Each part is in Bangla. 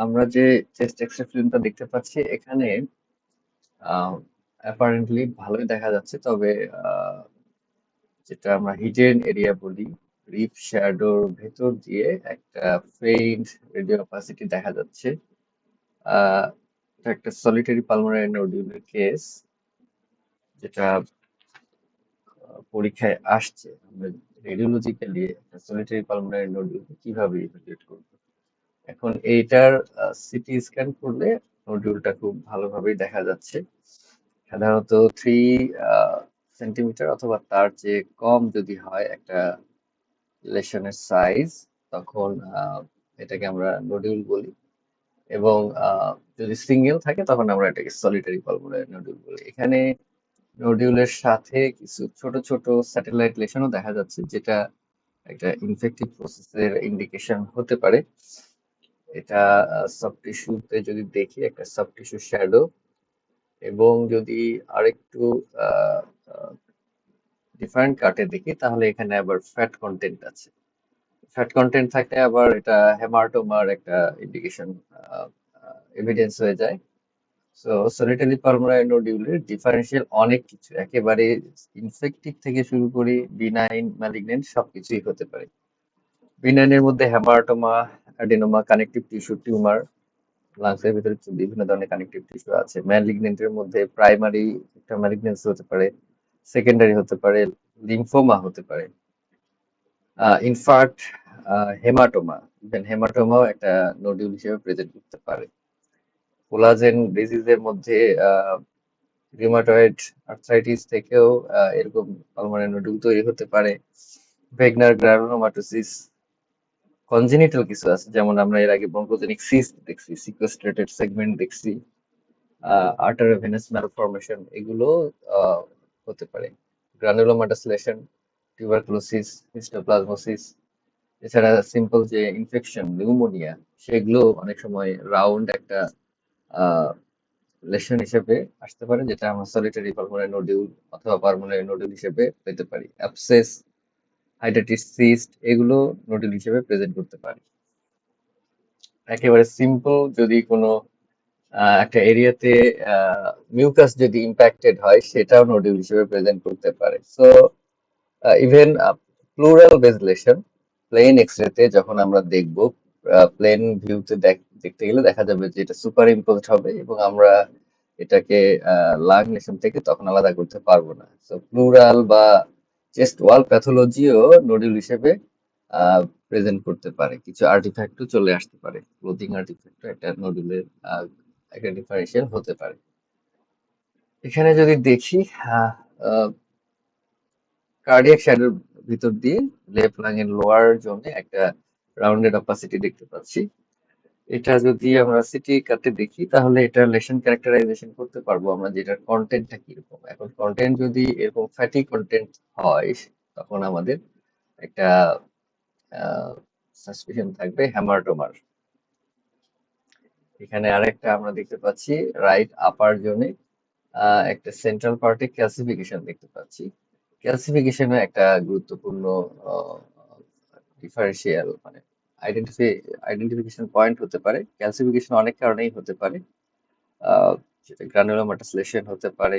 আমরা যে চেস্ট এক্স-রে ফিল্মটা দেখতে পাচ্ছি এখানে অ্যাপারেন্টলি ভালোই দেখা যাচ্ছে, তবে আহ, যেটা আমরা হিডেন এরিয়া বলি, রিপ শ্যাডোর ভেতর দিয়ে একটা ফেইন্ট রেডিও অপাসিটি দেখা যাচ্ছে। আহ, এটা একটা সলিটারি পালমোনারি নোডিউলের কেস, যেটা পরীক্ষায় আসছে। আমরা রেডিওলজিক্যালি একটা সলিটারি পালমোনারি নোডিউলকে কিভাবে ইভ্যালুয়েট করব। এখন এইটার সিটি স্ক্যান করলে নডিউলটা খুব ভালোভাবেই দেখা যাচ্ছে। সাধারণত 3 সেন্টিমিটার অথবা তার চেয়ে কম যদি হয় একটা লেশনের সাইজ, তখন এটাকে আমরা নডিউল বলি। এবং যদি সিঙ্গেল থাকে তখন আমরা এটাকে সলিটারি পালমোনারি নডিউল বলি। এখানে নডিউলের সাথে কিছু ছোট ছোট স্যাটেলাইট লেশনও দেখা যাচ্ছে, যেটা একটা ইনফেক্টিভ প্রসেসের ইন্ডিকেশন হতে পারে। এটা সফট টিস্যুতে যদি দেখি, একটা সফট টিস্যু শ্যাডো। এবং যদি আরেকটু ডিফারেন্ট কাটে দেখি, তাহলে এখানে আবার ফ্যাট কন্টেন্ট আছে। ফ্যাট কন্টেন্ট থাকলে আবার এটা হেমাটোমার একটা ইন্ডিকেশন, এভিডেন্স হয়ে যায়। সো সলিটারি পালমোনারি নোডিউলের ডিফারেন্সিয়াল অনেক কিছু, একেবারে ইনফেক্টিভ থেকে শুরু করে বিনাইন ম্যালিগনেন্ট সবকিছুই হতে পারে। বিনাইনের মধ্যে haematoma, adenoma, connective tissue tumour, লাংসের ভিতরে তো বিভিন্ন ধরনের কানেকটিভ টিস্যু আছে। ম্যালিগনেন্টের মধ্যে প্রাইমারি একটা ম্যালিগনেন্সি হতে পারে, সেকেন্ডারি হতে পারে, লিম্ফোমা হতে পারে, ইনফ্যাক্ট হেমাটোমা, ইভেন হেমাটোমাও একটা নোডিউল হিসেবে প্রেজেন্ট করতে পারে। কোলাজেন ডিজিজের মধ্যে রিউমাটয়েড আর্থ্রাইটিস থেকেও এরকম পালমোনারি নোডুল তৈরি হতে পারে। ভেগনার গ্রানুলোমাটোসিস, কনজেনিটাল কিছু আছে, যেমন আমরা এর আগে ব্রঙ্কোজেনিক সিস্ট দেখছি, সিকোস্ট্রেটেড সেগমেন্ট দেখছি, আর্টারিওভেনাস ম্যালফরমেশন, এগুলো আহ, হতে পারে। গ্রানুলোমাটাস লেশন, টিউবারকুলোসিস, হিস্টোপ্লাজমোসিস, এছাড়া সিম্পল যে ইনফেকশন নিউমোনিয়া, সেগুলো অনেক সময় রাউন্ড একটা লেশন হিসেবে আসতে পারে, যেটা আমরা সলিটারি পালমোনারি নোডিউল অথবা পালমোনারি নোডিউল হিসেবে পেতে পারি। অ্যাবসেস, হাইডাটিস সিস্ট, এগুলো নোডিউল হিসেবে প্রেজেন্ট করতে পারি। একেবারে সিম্পল যদি কোনো একটা এরিয়াতে মিউকাস যদি ইম্প্যাক্টেড হয়, সেটাও নোডিউল হিসেবে প্রেজেন্ট করতে পারে। সো ইভেন প্লুরাল বেজলেশন প্লেন এক্সরেতে যখন আমরা দেখব, প্লেন ভিউতে দেখতে গেলে দেখা যাবে যে এটা সুপার ইম্পোজড হবে, এবং আমরা এটাকে লাং লেশন থেকে তখন আলাদা করতে পারবো না। সো প্লুরাল বা চেস্ট ওয়াল প্যাথোলজিও নোডিউল হিসেবে প্রেজেন্ট করতে পারে। কিছু আর্টিফ্যাক্টও চলে আসতে পারে, ক্লোথিং আর্টিফ্যাক্টও একটা নোডুলের একটা ডিফারেন্সিয়াল হতে পারে। এখানে যদি দেখি, কার্ডিয়াক শ্যাডোর ভিতর দিয়ে লেফট লাং এর লোয়ার জোনে একটা রাউন্ডেড অপাসিটি দেখতে পাচ্ছি। এটা যদি আমরা সিটি কাটে দেখি, তাহলে এটা লেশন ক্যারেক্টারাইজেশন করতে পারবো আমরা, যেটার কন্টেন্টটা কিরকম। এখন কন্টেন্ট যদি এরকম ফ্যাটি কন্টেন্ট হয়, তখন আমাদের একটা সাসপিশন থাকবে হ্যামাটোমার। এখানে আরেকটা আমরা দেখতে পাচ্ছি, রাইট আপার জোনে একটা সেন্ট্রাল পার্টে ক্যালসিফিকেশন দেখতে পাচ্ছি। ক্যালসিফিকেশনে একটা গুরুত্বপূর্ণ ডিফারেন্সিয়াল, মানে আইডেন্টিফিকেশন পয়েন্ট হতে পারে। ক্যালসিফিকেশন অনেক কারণেই হতে পারে, আহ, সেটা গ্রানুলোমাটাস লেশন হতে পারে,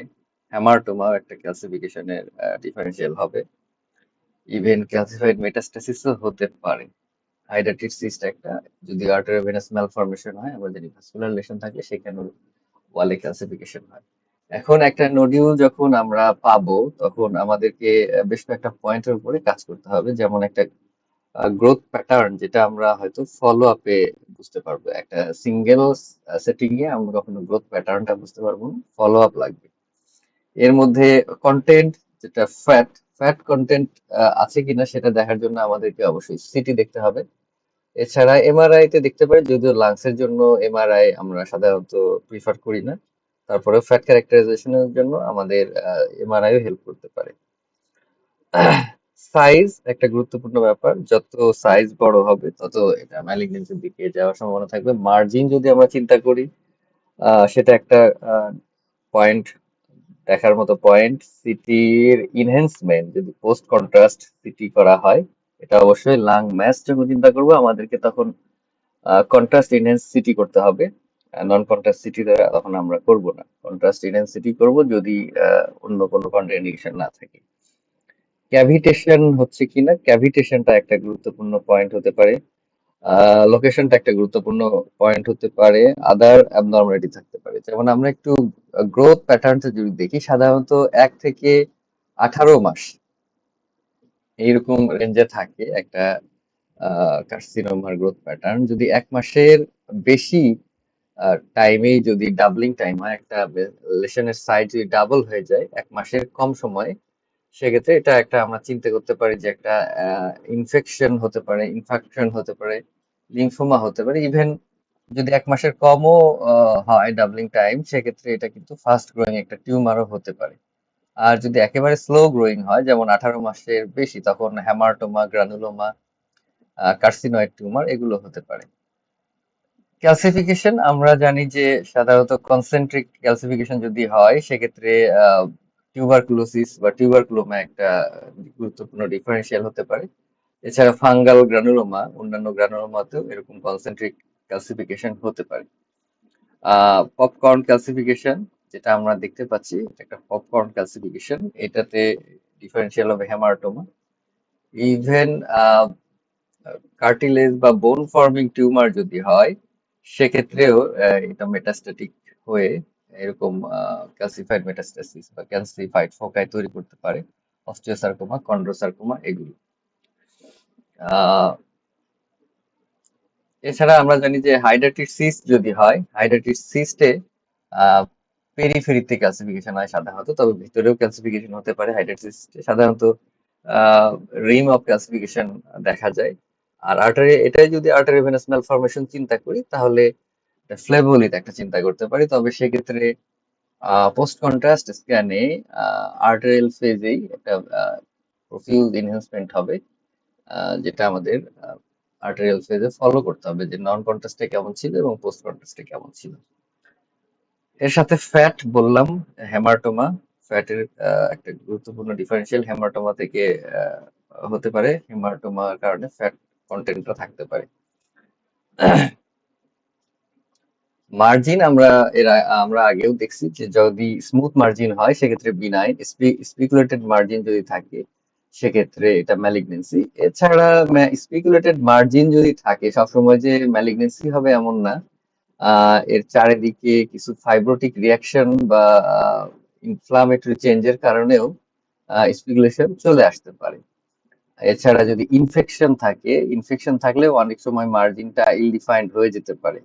হ্যামাটোমাও একটা ক্যালসিফিকেশনের ডিফারেন্সিয়াল হবে। ইভেন ক্যালসিফাইড মেটাস্টাসিসও হতে পারে। হাইড্রাটিস সিস্ট একটা, যদি আর্টারিওভেনাস ম্যালফরমেশন হয়, আমরা জানি ভাস্কুলার লেশন থাকলে সেখানে ওয়ালে ক্যালসিফিকেশন হয়। এখন একটা নডিউল যখন আমরা পাবো, তখন আমাদেরকে বেশ কয়েকটা পয়েন্টের উপরে কাজ করতে হবে। যেমন একটা গ্রোথ প্যাটার্ন, যেটা আমরা হয়তো ফলো আপে বুঝতে পারবো। একটা সিঙ্গেল সেটিং এ আমরা কখনো গ্রোথ প্যাটার্নটা বুঝতে পারবো না, ফলো আপ লাগবে। এর মধ্যে কন্টেন্ট, যেটা ফ্যাট ফ্যাট কন্টেন্ট আছে কিনা সেটা দেখার জন্য আমাদেরকে অবশ্যই সিটি দেখতে হবে। এছাড়া এমআরআই তে দেখতে পারি, যদিও লাংসের জন্য এমআরআই আমরা সাধারণত প্রিফার করি না। তারপরে ফ্যাট ক্যারেক্টারাইজেশনের জন্য আমাদের এমআরআইও হেল্প করতে পারে। সাইজ একটা গুরুত্বপূর্ণ ব্যাপার, যত সাইজ বড় হবে তত এটা ম্যালিগনেন্সির দিকে যাওয়ার সম্ভাবনা থাকবে। মার্জিন যদি আমরা চিন্তা করি, সেটা একটা পয়েন্ট, দেখার মতো পয়েন্ট। সিটির ইনহ্যান্সমেন্ট যদি পোস্ট কন্ট্রাস্ট সিটি করা হয়, এটা অবশ্যই লাং ম্যাচ যখন চিন্তা করবো আমাদেরকে তখন কন্ট্রাস্ট ইনহেন্সিটি করতে হবে। নন কন্ট্রাস্ট সিটি দ্বারা তখন আমরা করব না, কন্ট্রাস্ট ইনহেন্সিটি করব যদি অন্য কোনো কন্ট্রাইন্ডিকেশন না থাকে। ক্যাভিটেশন হচ্ছে কিনা, ক্যাভিটেশনটা একটা গুরুত্বপূর্ণ পয়েন্ট হতে পারে, লোকেশনটা একটা গুরুত্বপূর্ণ পয়েন্ট হতে পারে, আদার অ্যাবনর্মালিটি থাকতে পারে। যেমন আমরা একটু গ্রোথ প্যাটার্নটা যদি দেখি, সাধারণত 1 থেকে 18 মাস এইরকম রেঞ্জে থাকে একটা কার্সিনোমার গ্রোথ প্যাটার্ন। যদি 1 মাসের বেশি টাইমেই যদি ডাবলিং টাইম হয়, একটা লেশনের সাইজ যদি ডাবল হয়ে যায় 1 মাসের কম সময়ে, সেক্ষেত্রে এটা একটা আমরা চিন্তা করতে পারি যে একটা ইনফেকশন হতে পারে, ইনফেকশন হতে পারে, লিম্ফোমা হতে পারে। ইভেন যদি 1 মাসের কমও হয় ডাবলিং টাইম, সেক্ষেত্রে এটা কিন্তু ফাস্ট গ্রোয়িং একটা টিউমারও হতে পারে। আর যদি একেবারে স্লো গ্রোয়িং হয়, যেমন 18 মাসের বেশি, তখন হ্যামাটোমা, গ্রানুলোমা, কার্সিনয়েড টিউমার এগুলো হতে পারে। ক্যালসিফিকেশন আমরা জানি যে সাধারণত কনসেন্ট্রিক ক্যালসিফিকেশন যদি হয়, সেক্ষেত্রে টিউবারকুলোসিস বা টিউবারকুলোমা একটা গুরুত্বপূর্ণ ডিফারেন্সিয়াল হতে পারে। এছাড়া ফাঙ্গাল গ্রানুলোমা, অন্যান্য গ্রানুলোমাতেও এরকম কনসেন্ট্রিক ক্যালসিফিকেশন হতে পারে। পপকর্ন ক্যালসিফিকেশন যেটা আমরা দেখতে পাচ্ছি, এটা একটা পপকর্ন ক্যালসিফিকেশন, এটাতে ডিফারেন্সিয়াল হবে হেমাটোমা। ইভেন কার্টিলেজ বা বোন ফর্মিং টিউমার যদি হয়, সেক্ষেত্রেও এটা মেটাস্ট্যাটিক হয়ে এরকম ক্যালসিফাইড মেটাস্টাসিস বা ক্যালসিফাইড ফোকাই তৈরি করতে পারে, অস্টিওসার্কোমা, কন্ড্রোসার্কোমা এগুলো। আহ, এছাড়া আমরা জানি যে হাইড্রাটিস সিস্ট যদি হয়, হাইড্রাটিস সিস্টে পেরিফেরিতে ক্যালসিফিকেশন হয় সাধারণত, তবে ভিতরেও ক্যালসিফিকেশন হতে পারে। হাইড্রাটিস সিস্টে সাধারণত রিম অফ ক্যালসিফিকেশন দেখা যায়। আর আর্টারি, এটাই যদি আর্টারি ভেনাস ম্যালফরমেশন চিন্তা করি, তাহলে ফ্লেবোলিথ একটা চিন্তা করতে পারি। তবে সেক্ষেত্রে পোস্ট কন্ট্রাস্ট স্ক্যানে আর্টারিয়াল ফেজেই একটা প্রফিউজ এনহ্যান্সমেন্ট হবে, যেটা আমাদের আর্টারিয়াল ফেজে ফলো করতে হবে, যে নন কন্ট্রাস্টে কেমন ছিল এবং পোস্ট কন্ট্রাস্টে কেমন ছিল। এর সাথে ফ্যাট বললাম, হেমাটোমা, ফ্যাটের একটা গুরুত্বপূর্ণ ডিফারেন্সিয়াল হেমাটোমা থেকে হতে পারে, হেমাটোমার কারণে ফ্যাট কন্টেন্টটা থাকতে পারে। মার্জিন আমরা আগেও দেখছি যে যদি স্মুথ মার্জিন হয়, সেক্ষেত্রে বিনাইন। স্পিকুলেটেড মার্জিন যদি থাকে, সেক্ষেত্রে এটা ম্যালিগনেন্সি। এছাড়া স্পিকুলেটেড মার্জিন যদি থাকে, সবসময় যে ম্যালিগনেন্সি হবে এমন না। এর চারিদিকে কিছু ফাইব্রোটিক রিয়াকশন বা ইনফ্লামেটরি চেঞ্জের কারণেও স্পিকুলেশন চলে আসতে পারে। এছাড়া যদি ইনফেকশন থাকে, ইনফেকশন থাকলেও অনেক সময় মার্জিনটা ইল ডিফাইন্ড হয়ে যেতে পারে।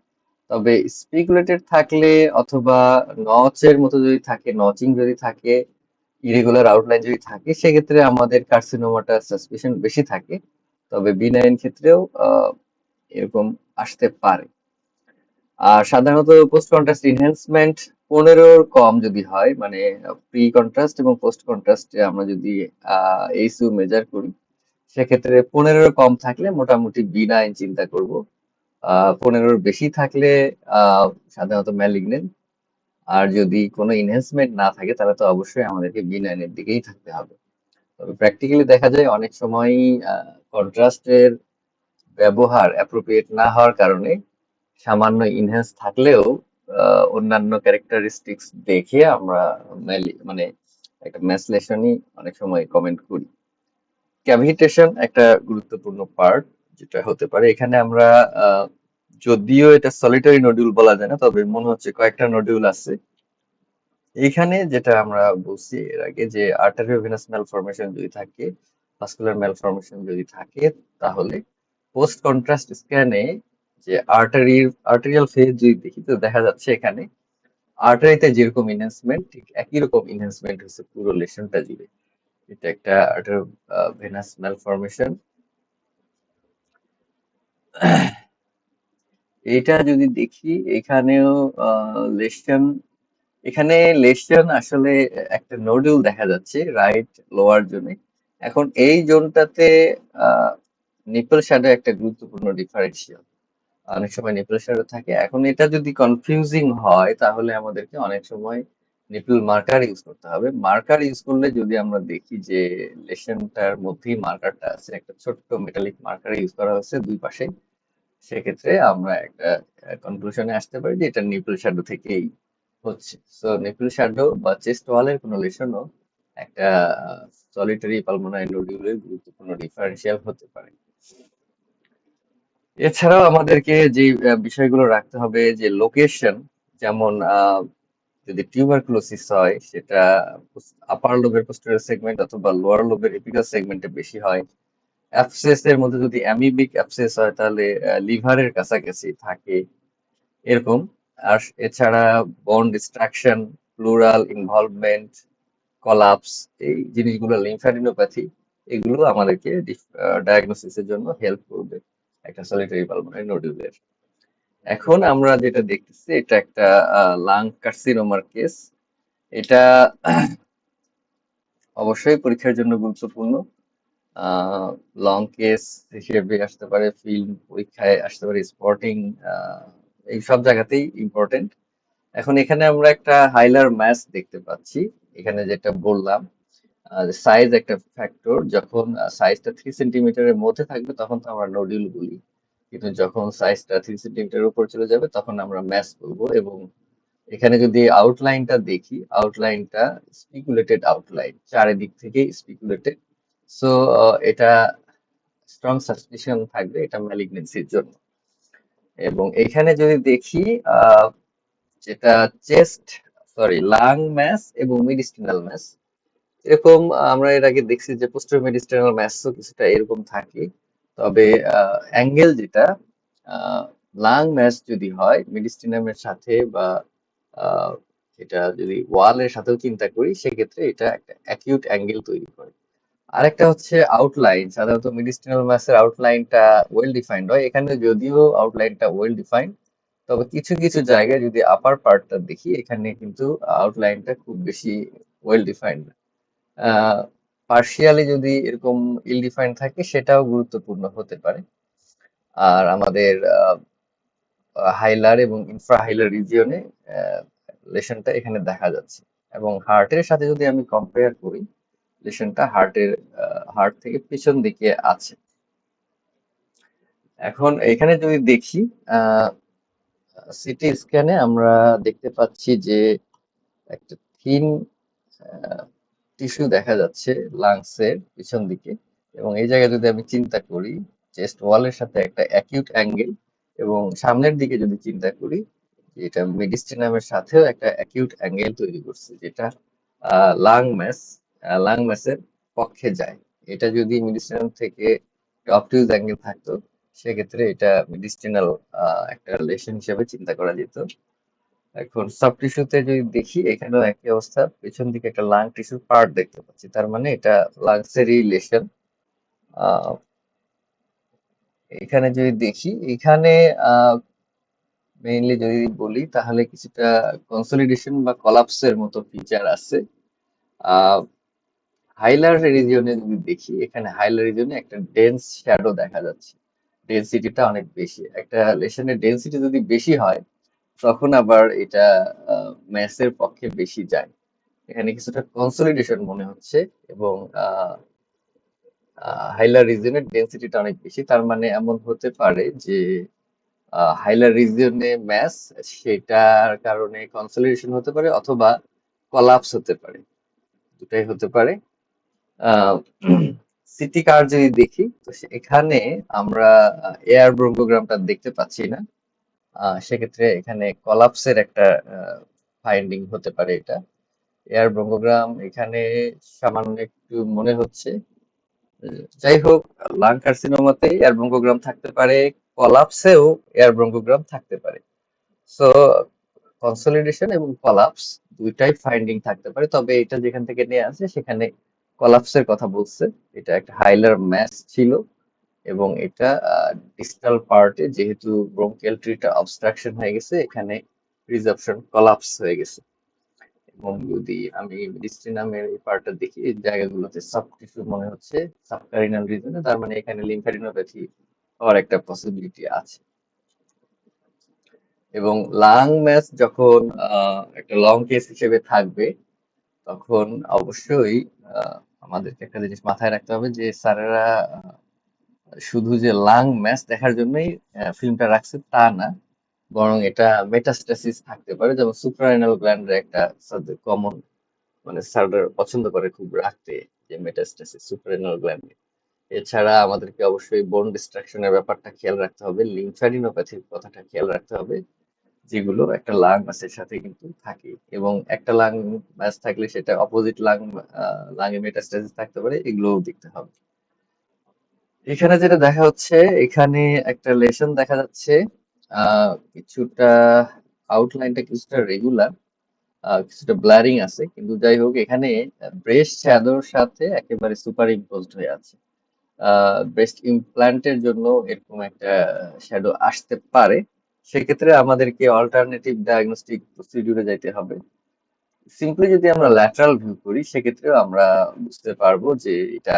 তবে স্পিকুলেটেড থাকলে অথবা নচের মতো যদি থাকে, নচিং যদি থাকে, ইরেগুলার আউটলাইন যদি থাকে, সেক্ষেত্রে আমাদের কার্সিনোমাটা সাসপিশন বেশি থাকে। তবে বিনাইন ক্ষেত্রেও এরকম আসতে পারে। আর সাধারণত পোস্ট কন্ট্রাস্ট এনহ্যান্সমেন্ট 15-র কম যদি হয়, মানে প্রি কন্ট্রাস্ট এবং পোস্ট কন্ট্রাস্টে আমরা যদি এইচইউ মেজার করি, সেক্ষেত্রে 15-র কম থাকলে মোটামুটি বিনাইন চিন্তা করব। 15-র বেশি থাকলে সাধারণত ম্যালিগনেন্ট। আর যদি কোনো এনহ্যান্সমেন্ট না থাকে, তাহলে তো অবশ্যই আমাদেরকে বিনাইনের দিকেই থাকতে হবে। তবে প্র্যাকটিক্যালি দেখা যায় অনেক সময়ই কন্ট্রাস্টের ব্যবহার অ্যাপ্রোপ্রিয়েট না হওয়ার কারণে সামান্য ইনহ্যান্স থাকলেও অন্যান্য ক্যারেক্টারিস্টিক্স দেখে আমরা মানে একটা ম্যাসলেশনই অনেক সময় কমেন্ট করি। ক্যাভিটেশন একটা গুরুত্বপূর্ণ পার্ট যেটা হতে পারে। এখানে আমরা যদিও এটা সলিটারি নডিউল বলা যায় না, তবে মনে হচ্ছে কয়েকটা নডিউল আছে। এইখানে যেটা আমরা বলছি এর আগে, যে আর্টারিওভেনাস ম্যালফরমেশন যদি থাকে, ভাস্কুলার ম্যালফরমেশন যদি থাকে, তাহলে পোস্ট কন্ট্রাস্ট স্ক্যানে যে আর্টেরিয়াল ফেজ যদি দেখি, তো দেখা যাচ্ছে এখানে আর্টারিতে যেরকম ইনহ্যান্সমেন্ট, ঠিক একই রকম ইনহ্যান্সমেন্ট হচ্ছে পুরো লেশনটা জুড়ে। এটা একটা আর্টারিওভেনাস ম্যালফরমেশন। এটা যদি দেখি, এখানেও লেশন, এখানে লেশন আসলে একটা নোডুল দেখা যাচ্ছে রাইট লোয়ার জোনে। এখন এই জোনটাতে নিপল শ্যাডো একটা গুরুত্বপূর্ণ ডিফারেন্সিয়াল। অনেক সময় নিপল শ্যাডো থাকে। এখন এটা যদি কনফিউজিং হয়, তাহলে আমাদেরকে অনেক সময় নিপল মার্কার ইউজ করতে হবে। মার্কার ইউজ করলে যদি আমরা দেখি যে লেশনটার মধ্যেই মার্কারটা আছে, একটা ছোট্ট মেটালিক মার্কার ইউজ করা হচ্ছে দুই পাশে, সেক্ষেত্রে আমরা একটা কনক্লুশনে আসতে পারি যে এটা নিপল শ্যাডো থেকেই হচ্ছে। সো নিপল শ্যাডো বা চেস্ট ওয়ালের কোনো লেশনও একটা সলিটারি পালমোনারি নোডিউলের গুরুত্বপূর্ণ ডিফারেন্সিয়াল হতে পারে। এছাড়াও আমাদেরকে যে বিষয়গুলো রাখতে হবে যে লোকেশন, যেমন যদি টিউবারকুলোসিস হয় সেটা আপার লোবের পোস্টেরিয়র সেগমেন্ট অথবা লোয়ার লোবের এপিকাল সেগমেন্টে বেশি হয়। অ্যাবসেস এর মধ্যে যদি অ্যামিবিক অ্যাবসেস হয় তাহলে লিভারের কাছাকাছি থাকে এরকম। আর এছাড়া বোন ডিস্ট্রাকশন, প্লুরাল ইনভলভমেন্ট, কলাপস, এই জিনিসগুলো লিম্ফ্যাডিনোপ্যাথি, এগুলো আমাদেরকে ডায়াগনোসিসের জন্য হেল্প করবে একটা সলিটারি পালমোনারি নোডুলের। এখন আমরা যেটা দেখতেছি এটা একটা লাং কার্সিনোমার কেস। এটা অবশ্যই পরীক্ষার জন্য গুরুত্বপূর্ণ। লং কেস হিসেবে আসতে পারে, ফিল্ম পরীক্ষায় আসতে পারে, স্পটিং, এই সব জায়গাতেই ইম্পর্টেন্ট। এখন এখানে আমরা একটা হাইলার ম্যাস দেখতে পাচ্ছি। এখানে যেটা বললাম সাইজ একটা ফ্যাক্টর, যখন সাইজটা 3 সেন্টিমিটারের মধ্যে থাকবে তখন তো আমরা নোডিউল বলি, কিন্তু যখন সাইজটা 3 সেন্টিমিটারের উপর চলে যাবে তখন আমরা ম্যাস বলবো। এবং এখানে যদি আউটলাইনটা দেখি, আউটলাইনটা স্পিকুলেটেড আউটলাইন, চারিদিক থেকে স্পিকুলেটেড। সো এটা স্ট্রং সাসপিশন থাকবে এটা ম্যালিগনেন্সির জন্য। এবং এখানে যদি দেখি যেটা চেস্ট, সরি, লাং ম্যাস এবং মেডিস্টিনাল ম্যাস, এরকম আমরা এর আগে দেখছি যে পোস্টার মেডিস্টাইনাল ম্যাসও কিছুটা এরকম থাকে। তবে অ্যাঙ্গেল যেটা লাং ম্যাস যদি হয় মেডিস্টিনামের সাথে বা আহ, এটা যদি ওয়ালের সাথেও চিন্তা করি সেক্ষেত্রে এটা একটা অ্যাকিউট অ্যাঙ্গেল তৈরি করে। আরেকটা হচ্ছে আউটলাইন, সাধারণত মেডিস্টিনাল ম্যাসের আউটলাইনটা ওয়েল ডিফাইন্ড হয়, এখানে যদিও আউটলাইনটা ওয়েল ডিফাইন্ড, তবে কিছু কিছু জায়গায় যদি আপার পার্টটা দেখি এখানে কিন্তু আউটলাইনটা খুব বেশি ওয়েল ডিফাইন্ড। পার্শিয়ালি যদি এরকম ইল ডিফাইন্ড থাকে সেটাও গুরুত্বপূর্ণ হতে পারে। আর আমাদের হাইলার এবং ইনফ্রাহাইলার রিজিয়নে লেশনটা এখানে দেখা যাচ্ছে। এবং হার্টের সাথে যদি আমি কম্পেয়ার করি, লেশনটা হার্ট থেকে পিছন দিকে আছে। এখন এখানে যদি দেখি সিটি স্ক্যানে আমরা দেখতে পাচ্ছি যে একটা থিন টিস্যু দেখা যাচ্ছে লাংসের পিছন দিকে। এবং এই জায়গায় যদি আমি চিন্তা করি চেস্ট ওয়ালের সাথে একটা অ্যাকিউট অ্যাঙ্গেল, এবং সামনের দিকে যদি চিন্তা করি যে এটা মেডিস্টিনামের সাথেও একটা অ্যাকিউট অ্যাঙ্গেল তৈরি করছে, যেটা লাং ম্যাস, লাং ম্যাসের পক্ষে যায়। এটা যদি মেডিস্টিনাম থেকে অবটিউজ অ্যাঙ্গেল থাকতো সেক্ষেত্রে এটা মেডিস্টিনাল একটা লেশন হিসেবে চিন্তা করা যেত। এখন সব টিস্যুতে যদি দেখি এখানেও একই অবস্থা, পেছন দিকে একটা লাং টিস্যুর পার্ট দেখতে পাচ্ছি, তার মানে এটা লাংসেরই লেশন। এখানে যদি দেখি এখানে মেইনলি যদি বলি তাহলে কিছুটা কনসলিডেশন বা কলাপসের মতো ফিচার আছে। হাইলার রিজিয়নে যদি দেখি এখানে হাইলার রিজিয়নে একটা ডেন্স শ্যাডো দেখা যাচ্ছে, ডেন্সিটিটা অনেক বেশি। একটা লেশনের ডেন্সিটি যদি বেশি হয় তখন আবার এটা ম্যাসের পক্ষে বেশি যায়। এখানে কিছুটা কনসলিডেশন মনে হচ্ছে। এবং হাইলার রিজিয়নের ডেন্সিটিটা অনেক বেশি, তার মানে এমন হতে পারে যে হাইলার রিজিয়নে ম্যাস, সেটার কারণে কনসলিডেশন হতে পারে অথবা কলাপস হতে পারে, দুটাই হতে পারে। সিটি কার যদি দেখি তো এখানে আমরা এয়ার ব্রোঙ্কোগ্রামটা দেখতে পাচ্ছি না। সেক্ষেত্রে এখানে কলাপসের একটা ফাইন্ডিং হতে পারে এটা। এয়ার ব্রোঙ্কোগ্রাম এখানে সামান্য একটু মনে হচ্ছে। যাই হোক, লাং কার্সিনোমাতে এয়ার ব্রোঙ্কোগ্রাম থাকতে পারে, কলাপসেও এয়ার ব্রোঙ্কোগ্রাম থাকতে পারে। সো কনসলিডেশন এবং কলাপস দুইটাই ফাইন্ডিং থাকতে পারে, তবে এটা যেখান থেকে নিয়ে আসে সেখানে কলাপসের কথা বলছে। এটা একটা হাইলার ম্যাস ছিল এবং এটা ডিস্টাল পার্টে যেহেতু ব্রোঙ্কিয়াল ট্রিটা অবস্ট্রাকশন হয়ে গেছে এখানে রিজার্পশন কলাপস হয়ে গেছে। এবং যদি আমি ডিস্টিনামের এই পার্টটা দেখি এই জায়গাগুলোতে সাব টিস্যু মনে হচ্ছে সাবকারিনাল রিজনে, তার মানে এখানে লিম্ফ্যাডিনোপ্যাথি হওয়ার একটা পসিবিলিটি আছে। এবং লাং ম্যাস যখন একটা লং কেস হিসেবে থাকবে তখন অবশ্যই আমাদেরকে একটা জিনিস মাথায় রাখতে হবে যে স্যারেরা শুধু যে লাং ম্যাচ দেখার জন্যই ফিল্মটা রাখছে তা না, বরং এটা মেটাস্ট্যাসিস থাকতে পারে, যেমন সুপ্রারেনাল গ্ল্যান্ডের একটা কমন, মানে স্যাররা পছন্দ করে খুব রাখতে, যে মেটাস্ট্যাসিস সুপ্রারেনাল গ্ল্যান্ডে। এছাড়া আমাদেরকে অবশ্যই বোন ডিস্ট্রাকশনের ব্যাপারটা খেয়াল রাখতে হবে, লিম্ফ্যাডিনোপ্যাথির কথাটা খেয়াল রাখতে হবে, যেগুলো একটা লাং ম্যাচের সাথে কিন্তু থাকে। এবং একটা লাং ম্যাচ থাকলে সেটা অপোজিট লাং এ মেটাস্ট্যাসিস থাকতে পারে, এগুলোও দেখতে হবে। এখানে যেটা দেখা হচ্ছে, এখানে একটা লেশন দেখা যাচ্ছে, কিছুটা আউটলাইনটা কিছুটা রেগুলার, কিছুটা ব্লারিং আছে, কিন্তু যাই হোক এখানে ব্রেস্ট শ্যাডোর সাথে একেবারে সুপার ইম্পোজড হয়ে আছে। ব্রেস্ট ইমপ্ল্যান্টের জন্য এরকম একটা শ্যাডো আসতে পারে। সেক্ষেত্রে আমাদেরকে অল্টারনেটিভ ডায়াগনস্টিক প্রসিডিউরে যাইতে হবে। সিম্পলি যদি আমরা ল্যাটারাল ভিউ করি, সেক্ষেত্রেও আমরা বুঝতে পারবো যে এটা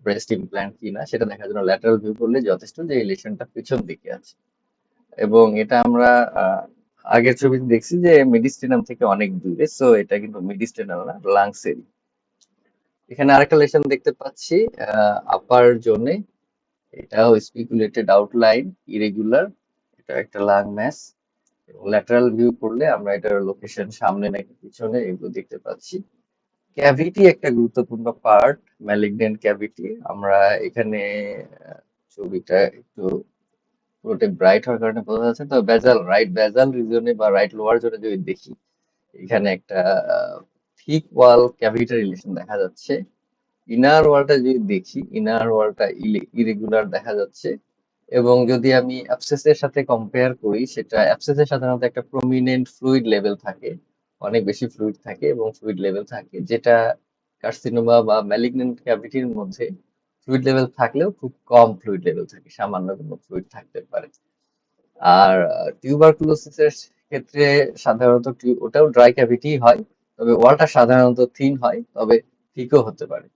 ব্রেস্ট ইমপ্ল্যান্ট কিনা। সেটা দেখার জন্য ল্যাটারাল ভিউ করলে যথেষ্ট, যে এই লেশনটা পিছন দিকে আছে। এবং এটা আমরা আগের ছবিতে দেখছি যে মিডিস্টেনাম থেকে অনেক দূরে, সো এটা কিন্তু মিডিস্টেনাল না, লাংসেরই। এখানে আরেকটা লেশন দেখতে পাচ্ছি আপার জোনে, এটাও স্পিকুলেটেড আউটলাইন, ইরেগুলার, এটা একটা লাং ম্যাস। এবং ল্যাটারাল ভিউ করলে আমরা এটার লোকেশন সামনে নাকি পিছনে এগুলো দেখতে পাচ্ছি। ক্যাভিটি একটা গুরুত্বপূর্ণ পার্ট, ম্যালিগন্যান্ট ক্যাভিটি। আমরা এখানে ছবিটা একটু পুরোটাই ব্রাইট হওয়ার কারণে বোঝা যাচ্ছে, তো রাইট বেজাল রিজনে বা রাইট লোয়ার জোনে যদি দেখি, এখানে একটা থিক ওয়াল ক্যাভিটি রিলেশন দেখা যাচ্ছে। ইনার ওয়ালটা যদি দেখি, ইনার ওয়ালটা ইরেগুলার দেখা যাচ্ছে। এবং যদি আমি অ্যাবসেসের সাথে কম্পেয়ার করি, সেটা অ্যাবসেসের সাধারণত একটা প্রমিনেন্ট ফ্লুইড লেভেল থাকে, অনেক বেশি ফ্লুইড থাকে এবং ফ্লুইড লেভেল থাকে, যেটা কার্সিনোমা বা ম্যালিগন্যান্ট ক্যাভিটির মধ্যে ফ্লুইড লেভেল থাকলেও খুব কম ফ্লুইড লেভেল থাকে, সামান্য কোনো ফ্লুইড থাকতে পারে। আর টিউবারকুলোসিসের ক্ষেত্রে সাধারণত ওটাও ড্রাই ক্যাভিটি হয়, তবে ওয়ালটা সাধারণত থিন হয়, তবে থিকও হতে পারে।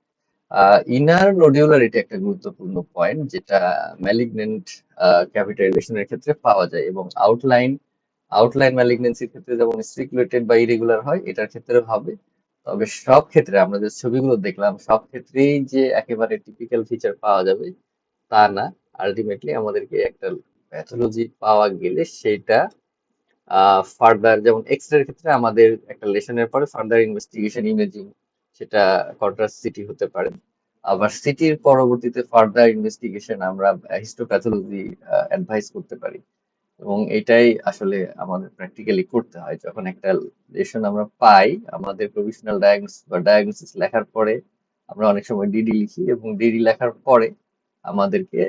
ইনার নোডিউলারিটি একটা গুরুত্বপূর্ণ পয়েন্ট, যেটা ম্যালিগনেন্ট ক্যাভিটাইজেশনের ক্ষেত্রে পাওয়া যায়। এবং আউটলাইন ম্যালিগনেন্সির ক্ষেত্রে যেমন স্পিকুলেটেড বা ইরেগুলার হয়, এটার ক্ষেত্রেও হবে। তবে সব ক্ষেত্রে আমরা যে ছবিগুলো দেখলাম, সব ক্ষেত্রেই যে একেবারে টিপিক্যাল ফিচার পাওয়া যাবে তা না। আলটিমেটলি আমাদেরকে একটা প্যাথোলজি পাওয়া গেলে সেটা ফার্দার, যেমন এক্স রে ক্ষেত্রে আমাদের একটা লেশনের পরে ফার্দার ইনভেস্টিগেশন ইমেজিং, সেটা কন্ট্রাস্ট সিটি হতে পারে। আবার সিটির পরবর্তীতে ফার্দার ইনভেস্টিগেশন আমরা হিস্টোপ্যাথোলজি অ্যাডভাইস করতে পারি। এবং এটাই আসলে আমাদের প্র্যাকটিক্যালি করতে হয়। যখন একটা লেশন আমরা পাই, আমাদের প্রভিশনাল ডায়াগনোসিস লেখার পরে আমরা অনেক সময় ডিডি লিখি, এবং ডিডি লেখার পরে আমাদেরকে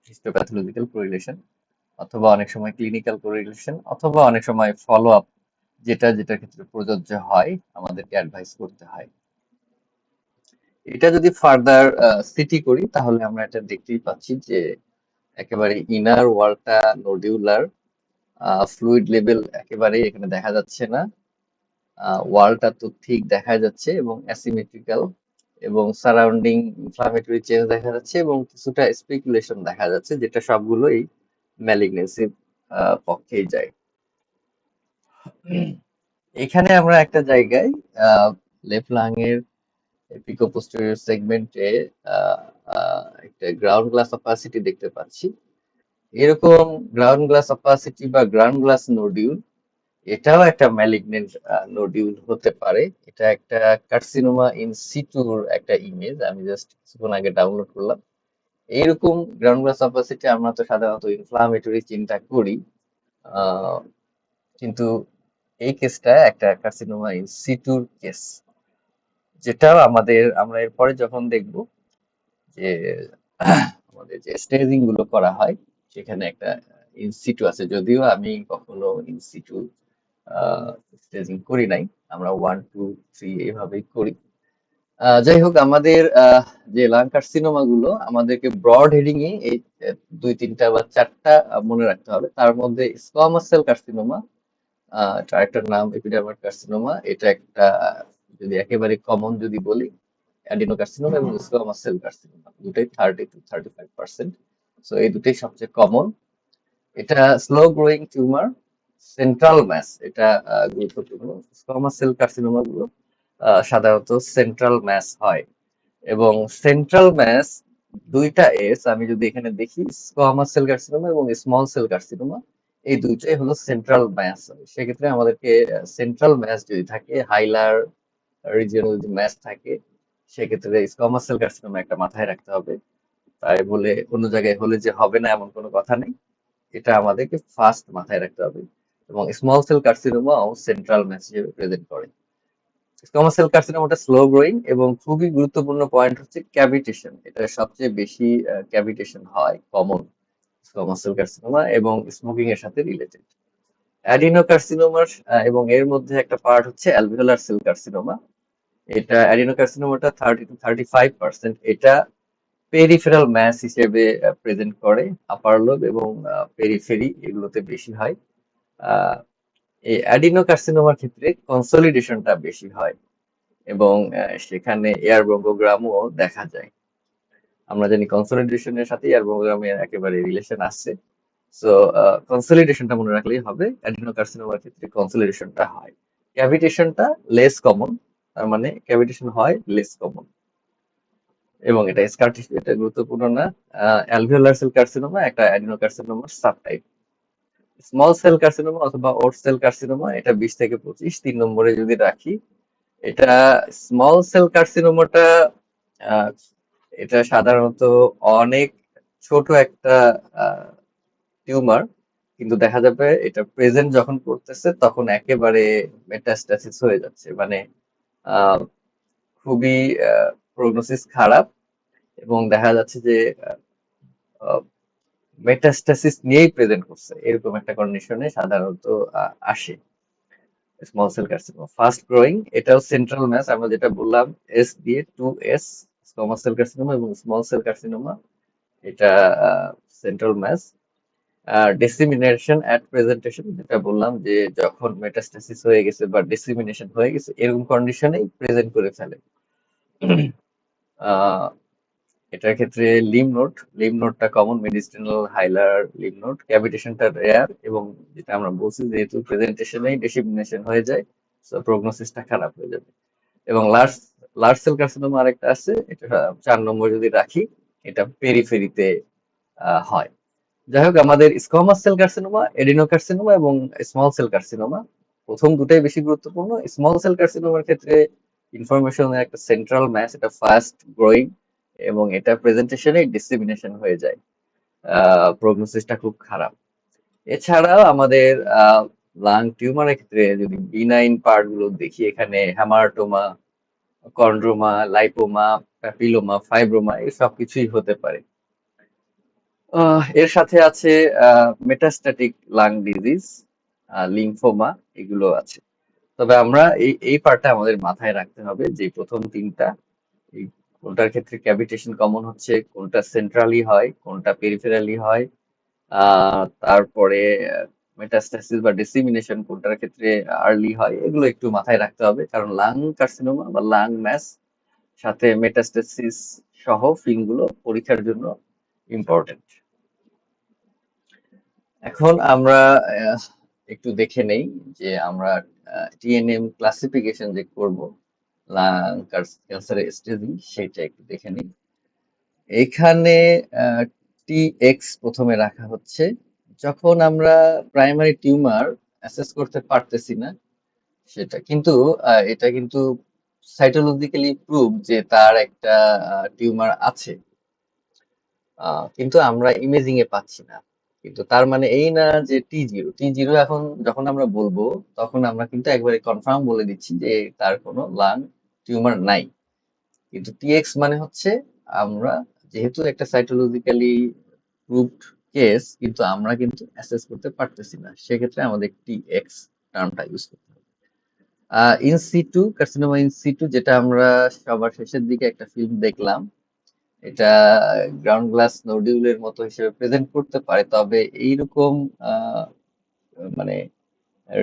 হিস্টোপ্যাথোলজিক্যাল কোরিলেশন, অথবা অনেক সময় ক্লিনিক্যাল কোরিলেশন, অথবা অনেক সময় ফলো আপ, যেটা যেটার ক্ষেত্রে প্রযোজ্য হয়, আমাদেরকে অ্যাডভাইস করতে হয়। এটা যদি ফার্দার সিটি করি, তাহলে আমরা এটা দেখতেই পাচ্ছি যে একেবারে ইনার ওয়ালটা নোডিউলার, ফ্লুইড লেভেল একেবারেই এখানে দেখা যাচ্ছে না, ওয়ালটা তো ঠিক দেখা যাচ্ছে এবং অ্যাসিমেট্রিক্যাল, এবং সারাউন্ডিং ইনফ্লামেটরি চেঞ্জ দেখা যাচ্ছে, এবং কিছুটা স্পেকুলেশন দেখা যাচ্ছে, যেটা সবগুলোই ম্যালিগনেন্সির পক্ষেই যায়। এখানে আমরা একটা জায়গায় লেফট লাং এর এপিকোপোস্টেরিয়র সেগমেন্টে একটা গ্রাউন্ড গ্লাস অপাসিটি দেখতে পাচ্ছি। এরকম গ্রাউন্ড গ্লাস অপাসিটি বা গ্রাউন্ড গ্লাস নোডিউল, এটাও একটা ম্যালিগনেন্ট নোডিউল হতে পারে। এটা একটা কার্সিনোমা ইন সিটুর একটা ইমেজ, আমি জাস্ট কিছুক্ষণ আগে ডাউনলোড করলাম। এইরকম গ্রাউন্ড গ্লাস অপাসিটি আমরা তো সাধারণত ইনফ্লামেটরি চিন্তা করি, আহ, কিন্তু এই কেসটা একটা কার্সিনোমা ইন সিটুর কেস, যেটাও আমরা এরপরে যখন দেখব যে আমাদের যে স্টেজিং গুলো করা হয়, সেখানে একটা ইনসিটু আছে, যদিও আমি কখনো ইনসিটু স্টেজিং করি নাই, আমরা 1 2 3 এইভাবেই করি। যাই হোক, আমাদের যে লাং কার্সিনোমা গুলো আমাদেরকে ব্রড হেডিং এ এই 2 3 বা 4টা মনে রাখতে হবে। তার মধ্যে স্কোয়ামাস সেল কার্সিনোমা, আরেকটার নাম এপিডার্মাল কার্সিনোমা, এটা একটা, যদি একেবারে কমন যদি বলি, অ্যাডিনোকার্সিনোমা এবং স্কোয়ামাস সেল কার্সিনোমা, দুটাই 30 to 35%। সো এই দুটাই সবচেয়ে কমন। এটা slow growing tumour, central mass, এটা গুরুত্বপূর্ণ। স্কোয়ামাস সেল কার্সিনোমা গুলো সাধারণত সেন্ট্রাল ম্যাস হয়। এবং সেন্ট্রাল ম্যাস দুইটা এস আমি যদি এখানে দেখি, স্কোয়ামাস সেল কার্সিনোমা এবং স্মল সেল কার্সিনোমা, এই দুইটাই হলো সেন্ট্রাল ম্যাস। সেক্ষেত্রে আমাদেরকে সেন্ট্রাল ম্যাস যদি থাকে, হাইলার রিজিয়নে যদি ম্যাস থাকে, সেক্ষেত্রে স্কোয়ামাস সেল কার্সিনোমা একটা মাথায় রাখতে হবে। তাই বলে অন্য জায়গায় হলে যে হবে না এমন কোনো কথা নেই, এটা আমাদেরকে ফার্স্ট মাথায় রাখতে হবে। এবং স্মল সেল কার্সিনোমাও সেন্ট্রাল ম্যাস হিসেবে প্রেজেন্ট করে। স্কোয়ামাস সেল কার্সিনোমাটা স্লো গ্রোয়িং এবং খুবই গুরুত্বপূর্ণ পয়েন্ট হচ্ছে ক্যাভিটেশন। এটা সবচেয়ে বেশি ক্যাভিটেশন হয়, কমন স্কোয়ামাস সেল কার্সিনোমা, এবং স্মোকিং এর সাথে রিলেটেড। অ্যাডিনোকার্সিনোমার এবং এর মধ্যে একটা পার্ট হচ্ছে অ্যালভিওলার সেল কার্সিনোমা। এটা অ্যাডিনোকার্সিনোমাটা 30 to 35%। এটা পেরিফেরাল ম্যাস হিসেবে প্রেজেন্ট করে, আপার লোব এবং পেরিফেরি এগুলোতে বেশি হয়। আহ, এই অ্যাডিনোকার্সিনোমার ক্ষেত্রে কনসলিডেশনটা বেশি হয় এবং সেখানে এয়ার ব্রঙ্কোগ্রামও দেখা যায়। আমরা জানি কনসলিডেশনের সাথে এয়ার ব্রঙ্কোগ্রামের একেবারে রিলেশন আছে। সো কনসলিডেশনটা মনে রাখলেই হবে, অ্যাডিনোকার্সিনোমার ক্ষেত্রে কনসলিডেশনটা হয়। ক্যাভিটেশনটা লেস কমন, তার মানে ক্যাভিটেশন হয় লেস কমন, এবং এটা স্কার টিস্যু, এটা গুরুত্বপূর্ণ না। অ্যালভিওলার সেল কার্সিনোমা একটা অ্যাডিনোকার্সিনোমার সাবটাইপ। স্মল সেল কার্সিনোমা অথবা ওট সেল কার্সিনোমা, এটা 20 থেকে 25, 3 নম্বরে যদি রাখি। এটা স্মল সেল কার্সিনোমাটা এটা সাধারণত অনেক ছোট একটা টিউমার, কিন্তু দেখা যাবে এটা প্রেজেন্ট যখন করতেছে তখন একেবারে মেটাস্টাসিস হয়ে যাচ্ছে, মানে আহ, খুবই প্রগনোসিস খারাপ, এবং দেখা যাচ্ছে যে মেটাস্টাসিস নিয়েই প্রেজেন্ট করছে, এরকম একটা কন্ডিশনে সাধারণত আসে small cell carcinoma. Fast growing, এটাও সেন্ট্রাল ম্যাস, আমরা যেটা বললাম এস দিয়ে 2S, স্কোয়ামাস সেল কার্সিনোমা এবং স্মল সেল কার্সিনোমা, এটা central mass. Dissemination at presentation, যেটা বললাম যে যখন মেটাস্টাসিস হয়ে গেছে বা ডিসিমিনেশন হয়ে গেছে এরকম কন্ডিশনেই প্রেজেন্ট করে ফেলে। আহ, এটার ক্ষেত্রে লিম নোডটা common, mediastinal hilar lymph node. ক্যাভিটেশনটা রেয়ার, এবং যেটা আমরা বলছি যেহেতু প্রেজেন্টেশনেই ডিসিমিনেশন হয়ে যায়, সো প্রগনোসিসটা খারাপ হয়ে যাবে। এবং লার্জ লার্জ সেল কার্সিনোমা আরেকটা আছে, এটা 4 নম্বর যদি রাখি, এটা পেরিফেরিতে হয়। যাই হোক, আমাদের স্কোয়ামাস সেল কার্সিনোমা, এডিনোকার্সিনোমা এবং স্মল সেল কার্সিনোমা, প্রথম দুটাই বেশি গুরুত্বপূর্ণ। স্মল সেল কার্সিনোমার ক্ষেত্রে ইনফরমেশনের একটা সেন্ট্রাল ম্যাস, এটা ফাস্ট গ্রোয়িং এবং এটা প্রেজেন্টেশনে ডিসেমিনেশন হয়ে যায়, প্রগনোসিসটা খুব খারাপ। এছাড়াও আমাদের লাং টিউমারের ক্ষেত্রে যদি বিনাইন পার্ট গুলো দেখি, এখানে হ্যামারটোমা, কন্ড্রোমা, লাইপোমা, প্যাপিলোমা, ফাইব্রোমা, এই সব কিছুই হতে পারে। এর সাথে আছে মেটাস্ট্যাটিক লাং ডিজিজ, লিম্ফোমা, এগুলো আছে। তবে আমরা এই পার্টটা আমাদের মাথায় রাখতে হবে যে প্রথম তিনটা, এই কোনটার ক্ষেত্রে ক্যাভিটেশন কমন হচ্ছে, কোনটা সেন্ট্রালি হয়, কোনটা পেরিফেরালি হয়, তারপরে মেটাস্ট্যাসিস বা ডিসিমিনেশন কোনটার ক্ষেত্রে আর্লি হয়, এগুলো একটু মাথায় রাখতে হবে, কারণ লাং কার্সিনোমা বা লাং ম্যাস সাথে মেটাস্ট্যাসিস সহ ফিনগুলো পরীক্ষার জন্য ইম্পর্টেন্ট। এখন আমরা আহ, একটু দেখে নেই যে আমরা টিএনএম ক্লাসিফিকেশন যে করব লাং ক্যান্সারের স্টেজিং, সেটা একটু দেখে নিই। এখানে টি এক্স প্রথমে রাখা হচ্ছে। যখন আমরা প্রাইমারি টিউমার অ্যাসেস করতে পারতেছি না, সেটা কিন্তু এটা কিন্তু সাইটোলজিক্যালি প্রুভ যে তার একটা টিউমার আছে, কিন্তু আমরা ইমেজিং এ পাচ্ছি না। কিন্তু তার মানে এই না যে টি জিরো এখন যখন আমরা বলবো, তখন আমরা কিন্তু একবারে কনফার্ম বলে দিচ্ছি যে তার কোনো লাং টিউমার নাই। কিন্তু টিএক্স মানে হচ্ছে আমরা যেহেতু একটা সাইটোলজিক্যালি প্রুভড কেস, কিন্তু আমরা কিন্তু অ্যাসেস করতে পারতেছি না, সেক্ষেত্রে আমাদের টিএক্স টার্মটা ইউজ করতে হবে। ইনসিটু কার্সিনোমা ইনসিটু, যেটা আমরা সবার শেষের দিকে একটা ফিল্ম দেখলাম, এটা গ্রাউন্ড গ্লাস নোডিউলের মতো হিসেবে প্রেজেন্ট করতে পারে, তবে এইরকম আহ, মানে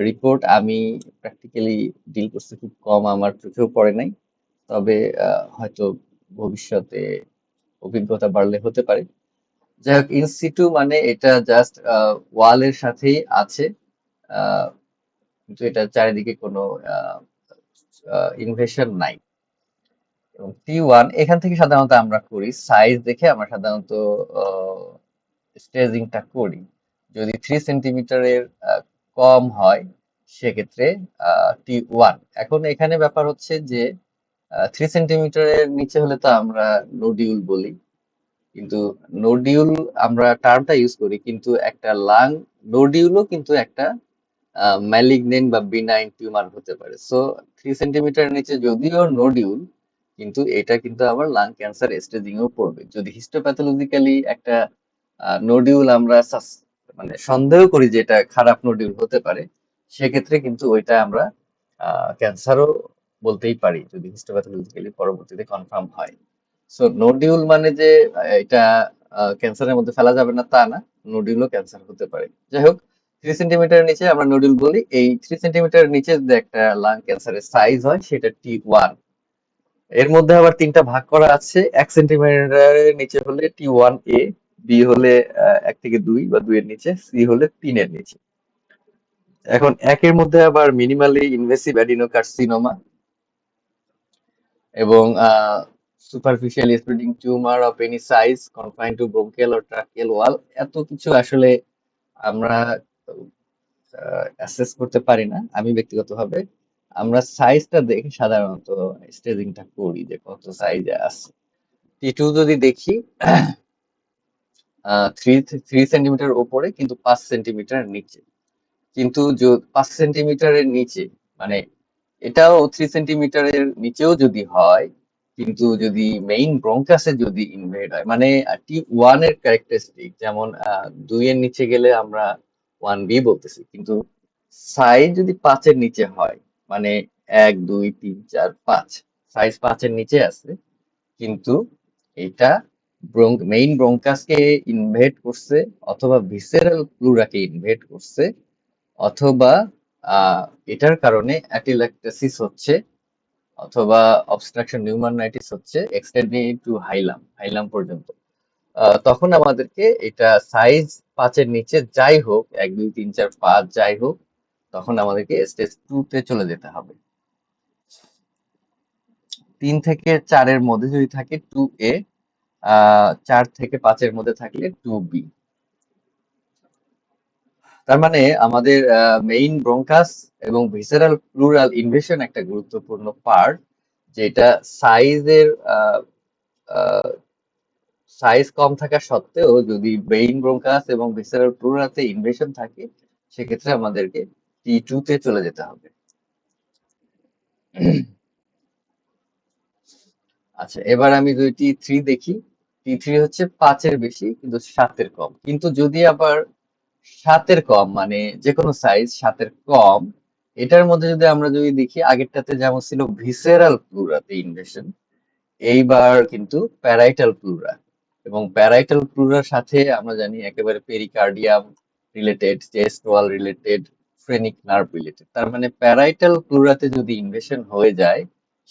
রিপোর্ট আমি প্র্যাকটিক্যালি ডিল করছি খুব কম, আমার চোখেও পড়ে নাই। তবে হয়তো ভবিষ্যতে অভিজ্ঞতা বাড়লে হতে পারে। যাই হোক, ইনসিটু মানে এটা জাস্ট ওয়ালের সাথেই আছে, আহ, কিন্তু এটা চারিদিকে কোনো ইনভেশন নাই। T1 এখান থেকে সাধারণত আমরা করি সাইজ দেখে আমরা সাধারণত স্টেজিংটা করি। যদি 3 সেন্টিমিটারের কম হয় সেক্ষেত্রে T1। এখন এখানে ব্যাপার হচ্ছে যে 3 সেন্টিমিটারের নিচে হলে তো আমরা নোডিউল বলি, কিন্তু নোডিউল আমরা টার্মটা ইউজ করি, কিন্তু একটা লাং নোডিউলও কিন্তু একটা ম্যালিগনেন্ট বা বিনাইন টিউমার হতে পারে। সো 3 সেন্টিমিটার নিচে যদিও নোডিউল, কিন্তু এটা কিন্তু আবার লাং ক্যান্সার স্টেজিং এও পড়বে। যদি হিস্টোপ্যাথোলজিক্যালি একটা নোডিউল আমরা মানে সন্দেহ করি যে এটা খারাপ নোডিউল হতে পারে, সেক্ষেত্রে কিন্তু ওইটা আমরা ক্যান্সারও বলতেই পারি যদি হিস্টোপ্যাথোলজিক্যালি পরবর্তীতে কনফার্ম হয়। সো নোডিউল মানে যে এটা ক্যান্সারের মধ্যে ফেলা যাবে না তা না, নোডিউলও ক্যান্সার হতে পারে। যাই হোক, 3 সেন্টিমিটারের নিচে আমরা নোডুল বলি। এই 3 সেন্টিমিটারের নিচে যে একটা লাং ক্যান্সারের সাইজ হয় সেটা T1। এর মধ্যে আবার 3টা ভাগ করা আছে। 1 সেন্টিমিটারের নিচে হলে T1A, বি হলে 1 থেকে 2 বা 2 এর নিচে, সি হলে 3 এর নিচে। এখন একের মধ্যে আবার মিনিমালি ইনভেসিভ অ্যাডিনোকার্সিনোমা এবং superficial spreading tumour of any size confined to bronchial or tracheal wall, এত কিছু আসলে আমরা অ্যাসেস করতে পারি না। আমি ব্যক্তিগতভাবে আমরা সাইজটা দেখে সাধারণত স্টেজিংটা করি যে কত সাইজে আছে। T2 যদি দেখি থ্রি 3 সেন্টিমিটার উপরে কিন্তু 5 সেন্টিমিটার নিচে, কিন্তু 5 সেন্টিমিটারের নিচে মানে এটাও 3 সেন্টিমিটারের নিচেও যদি হয়, কিন্তু যদি মেইন ব্রঙ্কাসে যদি ইনভেড হয়, মানে T1 এর ক্যারেক্টারিস্টিক যেমন 2 এর নিচে গেলে আমরা 1B বলতেছি, কিন্তু সাইজ যদি 5-এর নিচে হয়, মানে 1 2 3 4 5, সাইজ 5-এর নিচে আছে, কিন্তু এটা মেইন ব্রঙ্কাসকে ইনভেড করছে, অথবা ভিসেরাল প্লুরাকে ইনভেড করছে, অথবা আহ, এটার কারণে অ্যাটিল্যাক্টাসিস হচ্ছে, অথবা অবস্ট্রাকশন নিউমানাইটিস হচ্ছে এক্সটেন্ডিং টু হাইলাম, হাইলাম পর্যন্ত। তখন আমাদেরকে এটা সাইজ 5-এর নিচে যাই হোক, 1 2 3 4 5 যাই হোক, তখন আমাদেরকে স্টেজ 2 তে চলে যেতে হবে। 3 থেকে 4-এর মধ্যে যদি থাকে 2A, 4 থেকে 5-এর মধ্যে থাকলে 2B। তার মানে আমাদের মেইন ব্রঙ্কাস এবং ভিসেরাল প্লুরাল ইনভেশন একটা গুরুত্বপূর্ণ পার্ট, যেটা সাইজের সাইজ কম থাকা সত্ত্বেও যদি মেইন ব্রঙ্কাস এবং ভিসেরাল প্লুরাতে ইনভেশন থাকে, সেক্ষেত্রে আমাদেরকে T2 তে চলে যেতে হবে। আচ্ছা, এবার আমি যদি T3 দেখি, T3 হচ্ছে 5-এর বেশি কিন্তু 7-এর কম। কিন্তু যদি আবার 7-এর কম মানে যে কোনো সাইজ 7-এর কম, এটার মধ্যে যদি আমরা যদি দেখি, আগেরটাতে যেমন ছিল ভিসেরাল প্লুরাতে ইনভেশন, এইবার কিন্তু প্যারাইটাল প্লুরা, এবং প্যারাইটাল প্লুরার সাথে আমরা জানি একেবারে পেরিকার্ডিয়াম রিলেটেড, চেস্ট ওয়াল রিলেটেড, ফ্রেনিক নার্ভ রিলেটেড। তার মানে প্যারাইটাল প্লুরাতে যদি ইনভেশন হয়ে যায়,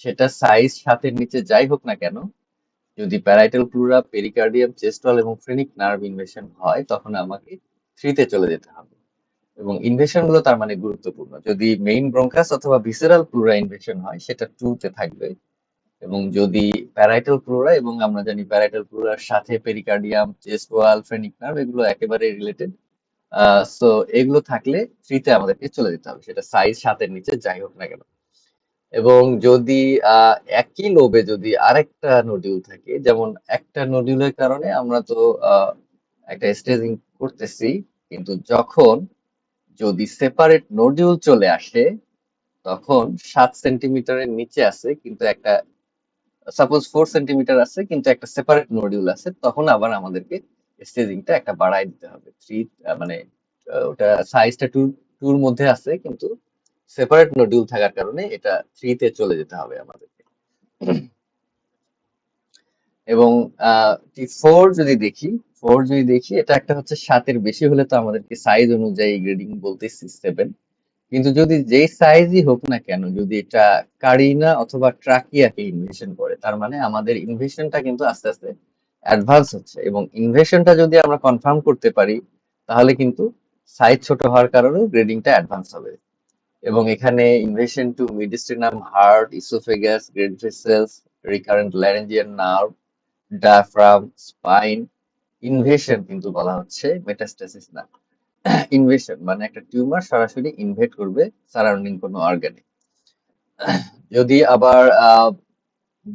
সেটা সাইজ 7-এর নিচে যাই হোক না কেন, যদি প্যারাইটাল প্লুরা, পেরিকার্ডিয়াম, চেস্ট ওয়াল এবং ফ্রেনিক নার্ভ ইনভেশন হয়, তখন আমাকে 3-তে চলে যেতে হবে। এবং ইনভেশন গুলো তার মানে গুরুত্বপূর্ণ। যদি মেইন ব্রঙ্কাস অথবা ভিসেরাল প্লুরা ইনভেশন হয়, সেটা 2-তে থাকবে। এবং যদি প্যারাইটাল প্লুরা, এবং আমরা জানি প্যারাইটাল প্লুরার সাথে পেরিকার্ডিয়াম, চেস্ট ওয়াল, ফ্রেনিক নার্ভ এগুলো একেবারে রিলেটেড, সো এগুলো থাকলে 3-তে আমাদেরকে চলে যেতে হবে, সেটা সাইজ 7-এর নিচে যাই হোক না কেন। এবং যদি একই লোবে যদি আরেকটা নডিউল থাকে, যেমন একটা নডিউলের কারণে আমরা তো একটা স্টেজিং করতেছি, কিন্তু যখন যদি সেপারেট নডিউল চলে আসে, তখন 7 সেন্টিমিটারের নিচে আছে কিন্তু একটা, সাপোজ 4 সেন্টিমিটার আছে কিন্তু একটা সেপারেট নডিউল আছে, তখন আবার আমাদেরকে স্টেজিংটা একটা বাড়ায় দিতে হবে। মানে ওটা সাইজটা 2-এর মধ্যে আছে, কিন্তু সেপারেট নডিউল থাকার কারণে এটা 3-তে চলে যেতে হবে আমাদেরকে। এবং ফোর যদি দেখি, এটা একটা হচ্ছে 7-এর বেশি হলে তো আমাদেরকে সাইজ অনুযায়ী গ্রেডিং বলতেছি 7। কিন্তু যদি যেই সাইজই হোক না কেন, যদি এটা কারিনা অথবা ট্রাকিয়াকে ইনভেশন করে, তার মানে আমাদের ইনভেশনটা কিন্তু আস্তে আস্তে অ্যাডভান্স হচ্ছে, এবং ইনভেশনটা যদি আমরা কনফার্ম করতে পারি, তাহলে কিন্তু সাইজ ছোট হওয়ার কারণে গ্রেডিংটা অ্যাডভান্স হবে। এবং এখানে invasion to mediastinum, heart, oesophagus, great vessels, recurrent laryngeal nerve, diaphragm, spine. Invasion কিন্তু বলা হচ্ছে, মেটাস্টাসিস না। ইনভেশন মানে একটা টিউমার সরাসরি ইনভেড করবে সারাউন্ডিং কোনো অর্গানে। যদি আবার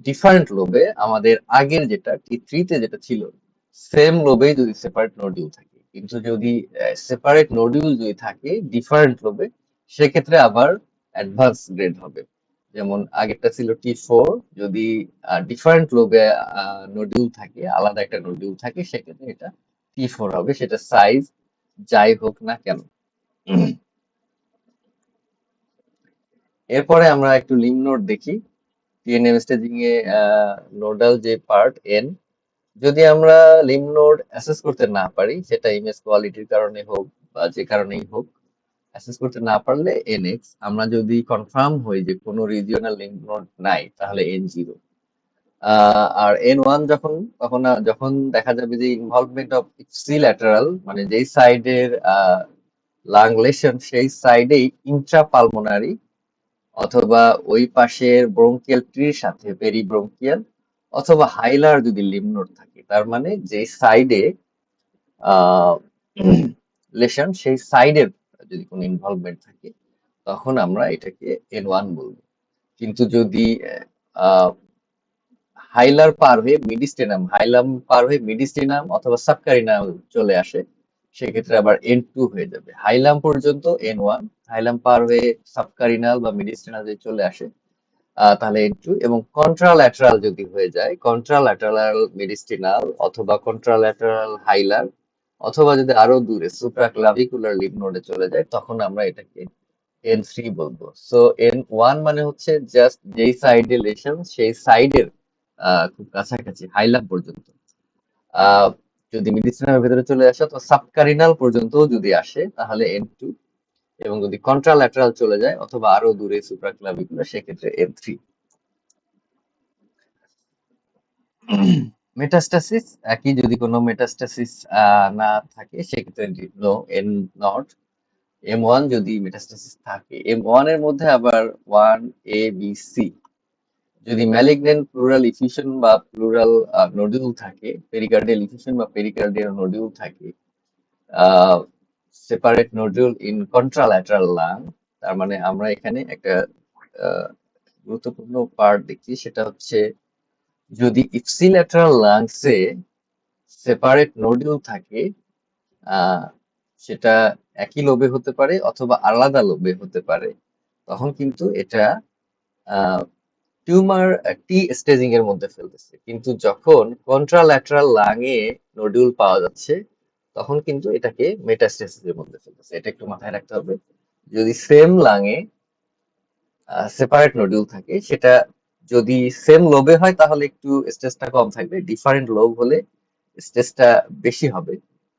ডিফারেন্ট লোবে আমাদের আগের যেটা T3 তে যেটা ছিল সেম লোবেই যদি সেপারেট নোডিউল থাকে, কিন্তু যদি সেপারেট নোডিউল যদি থাকে ডিফারেন্ট লোবে, সেক্ষেত্রে আবার অ্যাডভান্স গ্রেড হবে। যেমন আগেরটা ছিল T4, যদি ডিফারেন্ট লোবে নোডিউল থাকে, আলাদা একটা নোডিউল থাকে, সেক্ষেত্রে এটা T4 হবে, সেটা সাইজ যাই হোক না কেন। এরপরে আমরা একটু লিম্ফ নোড দেখি। টিএনএম স্টেজিং এ নোডাল যে পার্ট এন, যদি আমরা লিম্ফ নোড অ্যাসেস করতে না পারি, সেটা ইমেজ কোয়ালিটির কারণে হোক বা যে কারণেই হোক, অ্যাসেস করতে না পারলে এনএক্স। আমরা যদি কনফার্ম হই যে কোনো রিজিওনাল লিম্ফ নোড নাই, তাহলে N0। আর N1 যখন, যখন দেখা যাবে যে ইনভলভমেন্ট অফ ইপসিল্যাটারাল, মানে যেই সাইডের লাং লেশন সেই সাইডেই ইন্ট্রাপালমোনারি অথবা ওই পাশের ব্রোঙ্কিয়াল ট্রির সাথে পেরিব্রোঙ্কিয়াল অথবা হাইলার যদি লিম্ফ নোড থাকে, তার মানে যে সাইডে লেশন সেই সাইডের যদি কোনো ইনভলভমেন্ট থাকে, তখন আমরা এটাকে N1 বলবো। কিন্তু যদি হাইলার পার হয়ে মিডিস্টেনাম, হাইলাম পার হয়ে মিডিস্টেনাম অথবা সাবকারিনাম চলে আসে, সেক্ষেত্রে আবার N2 হয়ে যাবে। হাইলাম পর্যন্ত N1, হাইলাম পার হয়ে সাবকারিনাল বা মিডিস্টেনাল যদি চলে আসে, তাহলে N2। এবং কন্ট্রাল্যাটারাল যদি হয়ে যায়, কন্ট্রাল্যাটারাল মেডিস্টিনাল অথবা কন্ট্রাল্যাটারাল হাইলার, অথবা যদি আরো দূরে সুপ্রাক্লাভিকুলার লিম্ফ নোডে চলে যায়, তখন আমরা এটাকে N3 বলবো। সো N1 মানে হচ্ছে জাস্ট যেই সাইডে লেশন সেই সাইডের খুব কাছাকাছি হাইলাম পর্যন্ত। আহ যদি মিডিস্টিনাল ভেতরে চলে আসে তো সাবকারিনাল পর্যন্ত যদি আসে, তাহলে N2। এবং যদি কন্ট্রাল্যাটারাল চলে যায় অথবা আরো দূরে সুপ্রাক্লাভিকুলার, সেক্ষেত্রে N3। মেটাস্টাসিস একই, যদি কোনো মেটাস্টাসিস না থাকে সেক্ষেত্রে নো, N0। M1 যদি মেটাস্টাসিস থাকে, M1 এর মধ্যে আবার 1 A B C। যদি ম্যালিগন্যান্ট প্লুরাল ইফিউশন বা প্লুরাল নোডিউল থাকে, পেরিকার্ডিয়াল ইফিউশন বা পেরিকার্ডিয়াল নোডিউল থাকে, সেপারেট নোডিউল ইন কন্ট্রাল্যাটারাল লাং, তার মানে আমরা এখানে একটা আহ, গুরুত্বপূর্ণ পার্ট দেখছি, সেটা হচ্ছে যদি ইপসিল্যাটারাল লাংসে সেপারেট নোডিউল থাকে, আহ, সেটা একই লোবে হতে পারে অথবা আলাদা লোবে হতে পারে, তখন কিন্তু এটা টিউমার টি স্টেজিং এর মধ্যে ফেলতেছে। কিন্তু যখন কন্ট্রাল্যাটারাল লাং এ নোডিউল পাওয়া যাচ্ছে, তখন কিন্তু এটাকে মেটাস্টেসিস এর মধ্যে ফেলতেছে। এটা একটু মাথায় রাখতে হবে। যদি same lung a separate nodule থাকে, সেটা যদি সেম লোবে হয় তাহলে একটু স্ট্রেসটা কম থাকবে, ডিফারেন্ট লোব হলে স্ট্রেসটা বেশি হবে।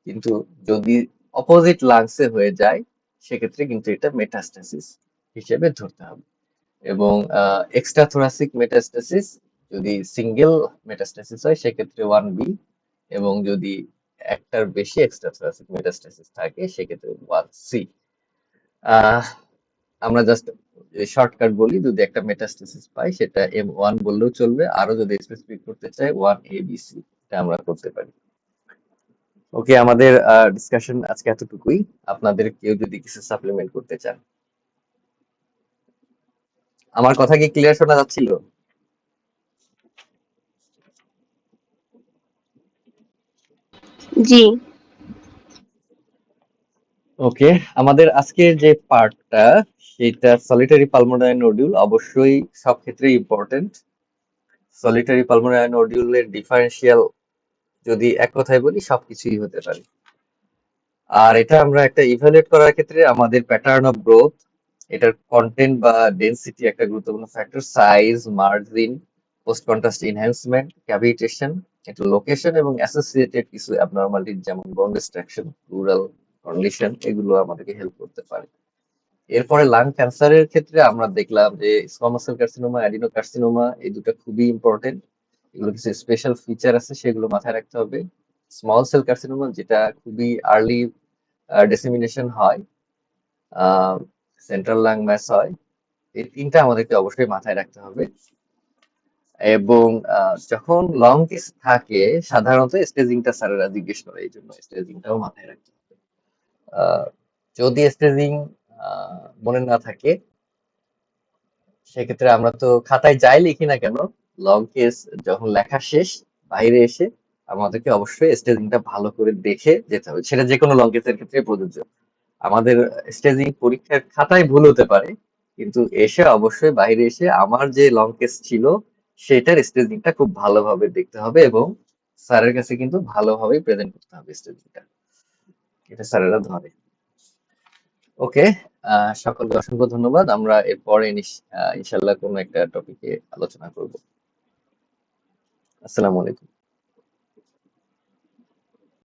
কিন্তু যদি অপোজিট লাংসে হয়ে যায়, সেক্ষেত্রে কিন্তু এটা মেটাস্টাসিস হিসেবে ধরতে হবে। এবং এক্সট্রা থোরাসিক মেটাস্টাসিস, যদি সিঙ্গেল মেটাস্টাসিস হয় সেক্ষেত্রে 1B। এবং যদি একটার বেশি এক্সট্রা থোরাসিক মেটাস্টাসিস থাকে, সেক্ষেত্রে 1C। আমরা জাস্ট শর্টকাট বলি, যদি একটা মেটাস্টাসিস পাই সেটা M1 বললেও চলবে, আরো যদি স্পেসিফিক করতে চাই 1ABC, এটা আমরা করতে পারি। ওকে, আমাদের ডিসকাশন আজকে এতটুকুই। আপনাদের কেউ যদি কিছু সাপ্লিমেন্ট করতে চান। আমার কথা কি ক্লিয়ার শোনা যাচ্ছিল? জি। ওকে, আমাদের আজকের যে পার্টটা, সেটা সলিটারি পালমোনারি নোডিউল অবশ্যই সব ক্ষেত্রেই ইম্পর্টেন্ট। সলিটারি পালমোনারি নোডিউলের ডিফারেন্সিয়াল যদি এক কথায় বলি, সবকিছুই হতে পারে। আর এটা আমরা একটা ইভ্যালুয়েট করার ক্ষেত্রে আমাদের প্যাটার্ন অফ গ্রোথ, এটার কন্টেন্ট বা ডেনসিটি একটা গুরুত্বপূর্ণ factor, size, margin, post contrast enhancement, cavitation, এটা লোকেশন এবং অ্যাসোসিয়েটেড কিছু অ্যাবনর্মালিটি যেমন বোন ডিস্ট্রাকশন, প্লুরাল কন্ডিশন, এগুলো আমাদেরকে হেল্প করতে পারে। এরপরে লাং ক্যান্সারের ক্ষেত্রে আমরা দেখলাম যে স্কোয়ামাস সেল কার্সিনোমা, অ্যাডিনোকার্সিনোমা, এই দুটো খুবই ইম্পর্টেন্ট। এগুলো কিছু স্পেশাল ফিচার আছে, সেগুলো মাথায় রাখতে হবে। স্মল সেল কার্সিনোমা, যেটা খুবই আর্লি ডিসেমিনেশন হয়, সেন্ট্রাল লাং ম্যাস হয়, এই তিনটা আমাদেরকে অবশ্যই মাথায় রাখতে হবে। এবং যখন লং কেস থাকে সাধারণত স্টেজিংটা স্যারেরা জিজ্ঞেস করে, এই জন্য স্টেজিংটাও মাথায় রাখতে হবে। আহ, যদি স্টেজিং মনে না থাকে সেক্ষেত্রে আমরা তো খাতায় যাই লিখি না কেন, লং কেস যখন লেখা শেষ বাইরে এসে আমাদেরকে অবশ্যই স্টেজিংটা ভালো করে দেখে যেতে হবে, সেটা যে কোনো লং কেসের ক্ষেত্রে প্রযোজ্য। আমাদের স্টেজিং পরীক্ষার খাতায় ভুল হতে পারে, কিন্তু এসে অবশ্যই বাইরে এসে আমার যে লং কেস ছিল সেটার স্টেজিংটা খুব ভালোভাবে দেখতে হবে এবং স্যারের কাছে কিন্তু ভালোভাবে প্রেজেন্ট করতে হবে স্টেজিংটা, এটা স্যারেরা ধরে। ওকে, সকলকে অসংখ্য ধন্যবাদ। আমরা এরপরে ইনশাল্লাহ কোনো একটা টপিকে আলোচনা করব। আসসালামু আলাইকুম।